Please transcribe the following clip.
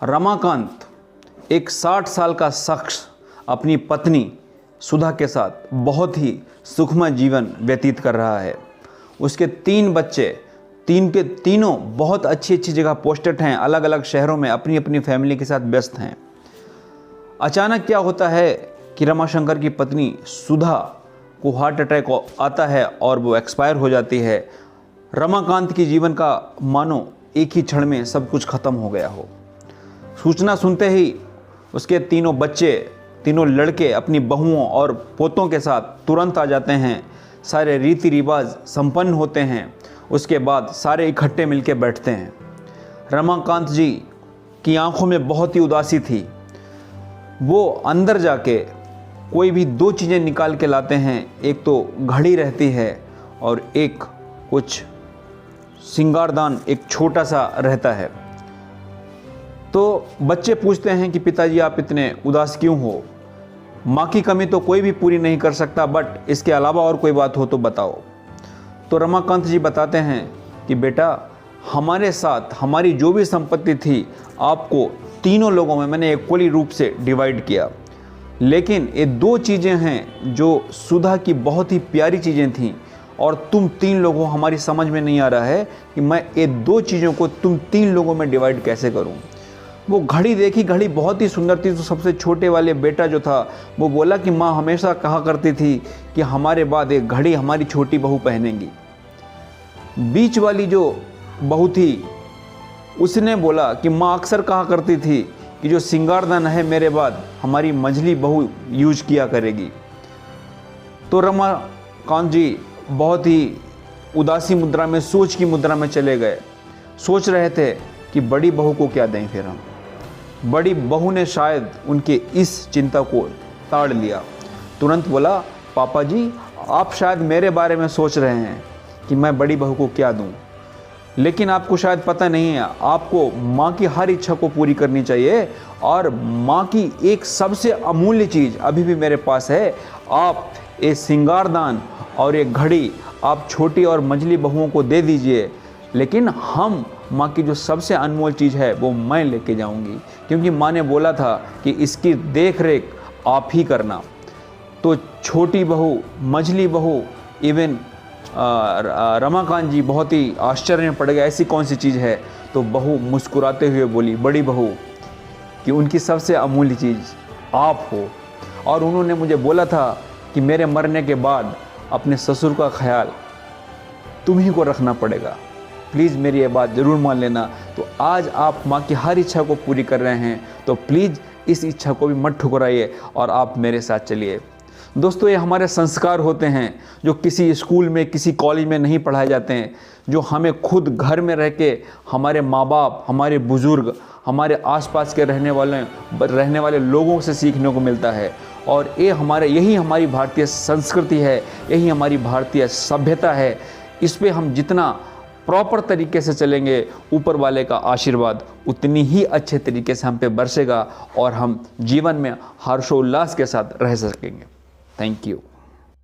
रमाकांत एक 60 साल का शख्स अपनी पत्नी सुधा के साथ बहुत ही सुखमय जीवन व्यतीत कर रहा है। उसके 3 बच्चे, तीनों बहुत अच्छी जगह पोस्टेड हैं, अलग अलग शहरों में अपनी अपनी फैमिली के साथ व्यस्त हैं। अचानक क्या होता है कि रमाशंकर की पत्नी सुधा को हार्ट अटैक आता है और वो एक्सपायर हो जाती है। रमाकांत के जीवन का मानो एक ही क्षण में सब कुछ खत्म हो गया हो। सूचना सुनते ही उसके 3 बच्चे, 3 लड़के अपनी बहुओं और पोतों के साथ तुरंत आ जाते हैं। सारे रीति रिवाज संपन्न होते हैं। उसके बाद सारे इकट्ठे मिलकर बैठते हैं। रमाकांत जी की आंखों में बहुत ही उदासी थी। वो अंदर जाके कोई भी 2 चीज़ें निकाल के लाते हैं। एक तो घड़ी रहती है और एक कुछ सिंगारदान एक छोटा सा रहता है। तो बच्चे पूछते हैं कि पिताजी आप इतने उदास क्यों हो? माँ की कमी तो कोई भी पूरी नहीं कर सकता, बट इसके अलावा और कोई बात हो तो बताओ। तो रमाकांत जी बताते हैं कि बेटा हमारे साथ हमारी जो भी संपत्ति थी आपको 3 लोगों में मैंने इक्वली रूप से डिवाइड किया, लेकिन ये 2 चीज़ें हैं जो सुधा की बहुत ही प्यारी चीज़ें थीं और तुम 3 लोगों हमारी समझ में नहीं आ रहा है कि मैं ये 2 चीज़ों को तुम 3 लोगों में डिवाइड कैसे करूं। वो घड़ी देखी, घड़ी बहुत ही सुंदर थी। तो सबसे छोटे वाले बेटा जो था वो बोला कि माँ हमेशा कहा करती थी कि हमारे बाद एक घड़ी हमारी छोटी बहू पहनेंगी। बीच वाली जो बहू थी उसने बोला कि माँ अक्सर कहा करती थी कि जो सिंगारदान है मेरे बाद हमारी मंझली बहू यूज किया करेगी। तो रमाकांत जी बहुत ही उदासी मुद्रा में, सोच की मुद्रा में चले गए। सोच रहे थे कि बड़ी बहू को क्या दें फिर हम। बड़ी बहू ने शायद उनके इस चिंता को ताड़ लिया। तुरंत बोला पापा जी आप शायद मेरे बारे में सोच रहे हैं कि मैं बड़ी बहू को क्या दूं, लेकिन आपको शायद पता नहीं है आपको माँ की हर इच्छा को पूरी करनी चाहिए और माँ की एक सबसे अमूल्य चीज़ अभी भी मेरे पास है। आप एक सिंगारदान और एक घड़ी आप छोटी और मंझली बहुओं को दे दीजिए, लेकिन हम माँ की जो सबसे अनमोल चीज़ है वो मैं लेके जाऊंगी, क्योंकि माँ ने बोला था कि इसकी देख रेख आप ही करना। तो छोटी बहू, मंझली बहू, इवन रमाकांत जी बहुत ही आश्चर्य में पड़ गए, ऐसी कौन सी चीज़ है? तो बहू मुस्कुराते हुए बोली, बड़ी बहू, कि उनकी सबसे अमूल्य चीज़ आप हो और उन्होंने मुझे बोला था कि मेरे मरने के बाद अपने ससुर का ख्याल तुम ही को रखना पड़ेगा। प्लीज़ मेरी ये बात ज़रूर मान लेना। तो आज आप माँ की हर इच्छा को पूरी कर रहे हैं, तो प्लीज़ इस इच्छा को भी मत ठुकराइए और आप मेरे साथ चलिए। दोस्तों ये हमारे संस्कार होते हैं जो किसी स्कूल में, किसी कॉलेज में नहीं पढ़ाए जाते हैं, जो हमें खुद घर में रह के हमारे माँ बाप, हमारे बुज़ुर्ग, हमारे आसपास के रहने वाले लोगों से सीखने को मिलता है। और यही हमारी भारतीय संस्कृति है, यही हमारी भारतीय सभ्यता है। इस पे हम जितना प्रॉपर तरीके से चलेंगे, ऊपर वाले का आशीर्वाद उतनी ही अच्छे तरीके से हम पे बरसेगा और हम जीवन में हर्षोल्लास के साथ रह सकेंगे। Thank you.